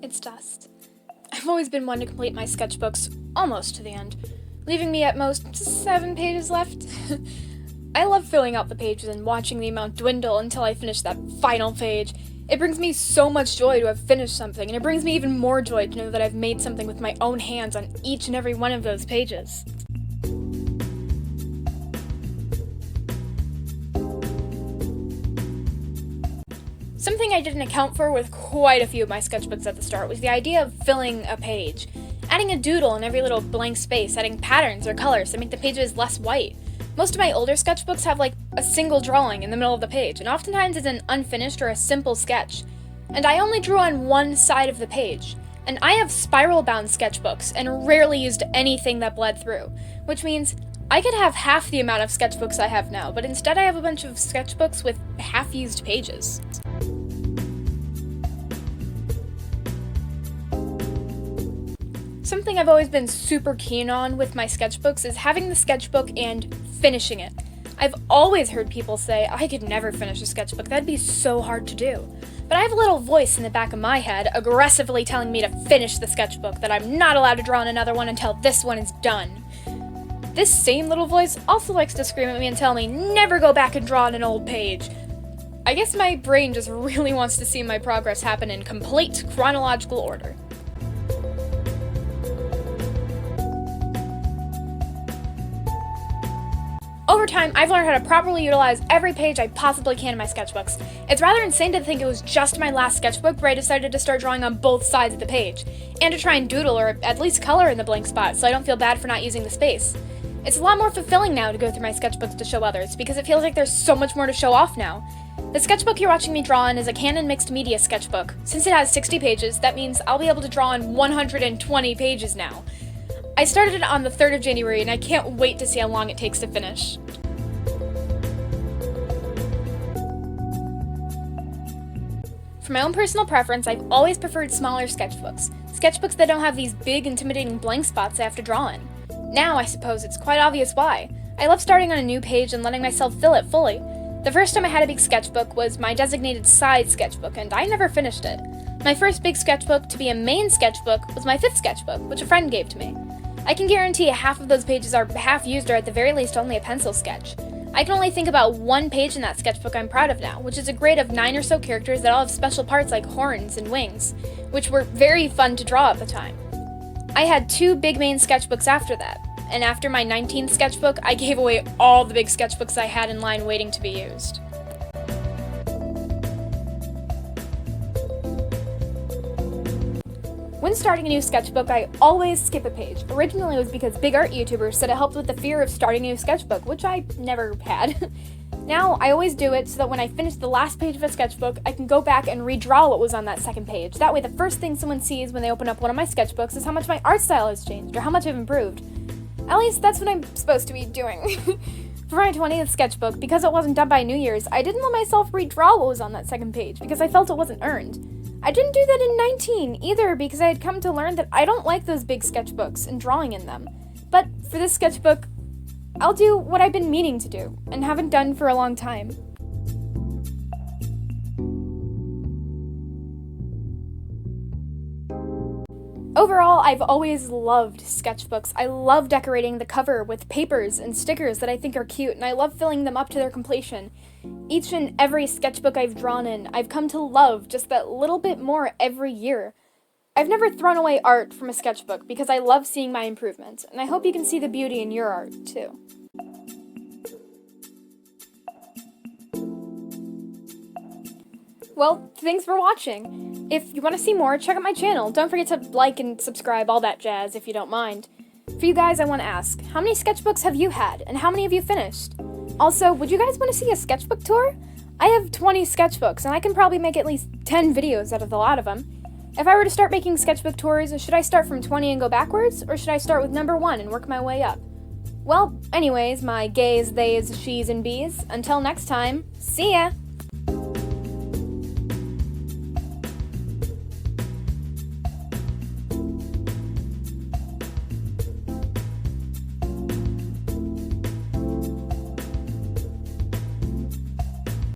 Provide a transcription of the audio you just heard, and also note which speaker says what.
Speaker 1: it's dust. I've always been one to complete my sketchbooks almost to the end, leaving me at most 7 pages left. I love filling out the pages and watching the amount dwindle until I finish that final page. It brings me so much joy to have finished something, and it brings me even more joy to know that I've made something with my own hands on each and every one of those pages. Something I didn't account for with quite a few of my sketchbooks at the start was the idea of filling a page. Adding a doodle in every little blank space, adding patterns or colors to make the pages less white. Most of my older sketchbooks have like a single drawing in the middle of the page, and oftentimes it's an unfinished or a simple sketch. And I only drew on one side of the page. And I have spiral-bound sketchbooks and rarely used anything that bled through, which means I could have half the amount of sketchbooks I have now, but instead I have a bunch of sketchbooks with half-used pages. Something I've always been super keen on with my sketchbooks is having the sketchbook and finishing it. I've always heard people say, I could never finish a sketchbook, that'd be so hard to do. But I have a little voice in the back of my head aggressively telling me to finish the sketchbook, that I'm not allowed to draw on another one until this one is done. This same little voice also likes to scream at me and tell me, never go back and draw on an old page. I guess my brain just really wants to see my progress happen in complete chronological order. Over time, I've learned how to properly utilize every page I possibly can in my sketchbooks. It's rather insane to think it was just my last sketchbook where I decided to start drawing on both sides of the page, and to try and doodle or at least color in the blank spots so I don't feel bad for not using the space. It's a lot more fulfilling now to go through my sketchbooks to show others, because it feels like there's so much more to show off now. The sketchbook you're watching me draw on is a Canon mixed media sketchbook. Since it has 60 pages, that means I'll be able to draw on 120 pages now. I started it on the 3rd of January, and I can't wait to see how long it takes to finish. For my own personal preference, I've always preferred smaller sketchbooks. Sketchbooks that don't have these big, intimidating blank spots I have to draw in. Now, I suppose it's quite obvious why. I love starting on a new page and letting myself fill it fully. The first time I had a big sketchbook was my designated side sketchbook, and I never finished it. My first big sketchbook to be a main sketchbook was my 5th sketchbook, which a friend gave to me. I can guarantee half of those pages are half used or at the very least only a pencil sketch. I can only think about one page in that sketchbook I'm proud of now, which is a grid of 9 or so characters that all have special parts like horns and wings, which were very fun to draw at the time. I had 2 big main sketchbooks after that, and after my 19th sketchbook, I gave away all the big sketchbooks I had in line waiting to be used. When starting a new sketchbook, I always skip a page. Originally it was because big art YouTubers said it helped with the fear of starting a new sketchbook, which I never had. Now, I always do it so that when I finish the last page of a sketchbook, I can go back and redraw what was on that second page. That way the first thing someone sees when they open up one of my sketchbooks is how much my art style has changed, or how much I've improved. At least that's what I'm supposed to be doing. For my 20th sketchbook, because it wasn't done by New Year's, I didn't let myself redraw what was on that second page, because I felt it wasn't earned. I didn't do that in 19 either, because I had come to learn that I don't like those big sketchbooks and drawing in them. But for this sketchbook, I'll do what I've been meaning to do, and haven't done for a long time. Overall, I've always loved sketchbooks. I love decorating the cover with papers and stickers that I think are cute, and I love filling them up to their completion. Each and every sketchbook I've drawn in, I've come to love just that little bit more every year. I've never thrown away art from a sketchbook because I love seeing my improvements, and I hope you can see the beauty in your art, too. Well, thanks for watching. If you want to see more, check out my channel. Don't forget to like and subscribe, all that jazz, if you don't mind. For you guys, I want to ask, how many sketchbooks have you had, and how many have you finished? Also, would you guys want to see a sketchbook tour? I have 20 sketchbooks, and I can probably make at least 10 videos out of a lot of them. If I were to start making sketchbook tours, should I start from 20 and go backwards, or should I start with number 1 and work my way up? Well, anyways, my gays, theys, she's, and bees, until next time, see ya!